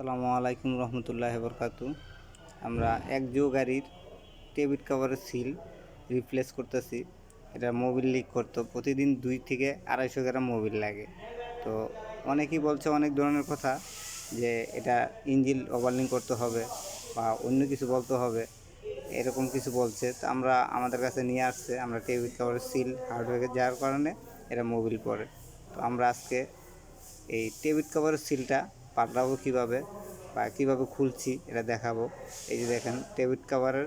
আসসালামু আলাইকুম রহমতুল্লাহি বরকাতু। আমরা একজো গাড়ির টেবিট কভারের সিল রিপ্লেস করতেছি। এটা মোবিল লিক করতো, প্রতিদিন 2 থেকে 250 গ্রাম মোবিল লাগে। তো অনেকেই বলছে অনেক ধরনের কথা, যে এটা ইঞ্জিন ওভারলিং করতে হবে বা অন্য কিছু বলতে হবে, এরকম কিছু বলছে। তো আমরা আমাদের কাছে নিয়ে আসছে, আমরা টেবিট কভারের সিল হার্ডওয়্যারে যাওয়ার কারণে এটা মোবিল পড়ে। তো আমরা আজকে এই টেবিট কভারের সিলটা পাল্টাবো কীভাবে বা কীভাবে খুলছি এটা দেখাবো। এই যে দেখেন, টেবিট কভারের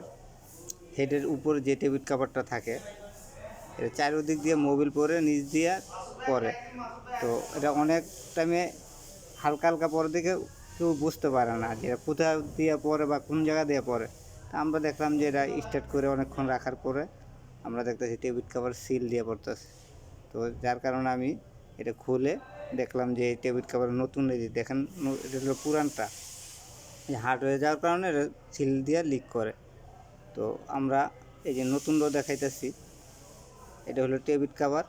হেডের উপর যে টেবিট কভারটা থাকে, এটা চারিদিক দিয়ে মোবিল পরে নিচ দিয়ে পরে। তো এটা অনেক টাইমে হালকা হালকা পরে দেখে কেউ বুঝতে পারে না যে এটা কোথা দিয়ে পরে বা কোন জায়গা দিয়ে পরে। তা আমরা দেখলাম যে এটা স্টার্ট করে অনেকক্ষণ রাখার পরে আমরা দেখতেছি টেবিট কভার সিল দিয়ে পড়তেছে। তো যার কারণে আমি এটা খুলে দেখলাম যে এই টেবিট কভার নতুন, এই যে দেখেন এটা হলো পুরানটা, হার্ড হয়ে যাওয়ার কারণে এটা সিল দিয়ে লিক করে। তো আমরা এই যে নতুনটাও দেখাইতেছি, এটা হলো টেবিট কভার।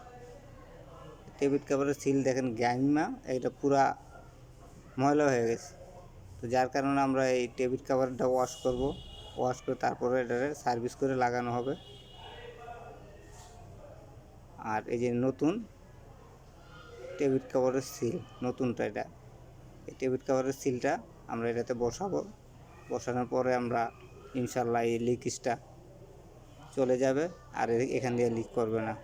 টেবিট কভারের সিল দেখেন গ্যাংমা, এটা পুরা ময়লা হয়ে গেছে। তো যার কারণে আমরা এই টেবিট কভারটা ওয়াশ করব, ওয়াশ করে তারপরে এটা সার্ভিস করে লাগানো হবে। আর এই যে নতুন টেবিট কভারের সিল, নতুনটা এটা, এই টেবিট কভারের সিলটা আমরা এটাতে বসাবো। বসানোর পরে আমরা ইনশাল্লাহ এই লিকেজটা চলে যাবে আর এখান দিয়ে লিক করবে না।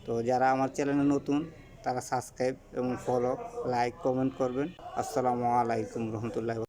তো যারা আমার চ্যানেলে নতুন তারা সাবস্ক্রাইব এবং ফলো, লাইক, কমেন্ট করবেন। আসসালামু আলাইকুম রহমতুল্লাহ।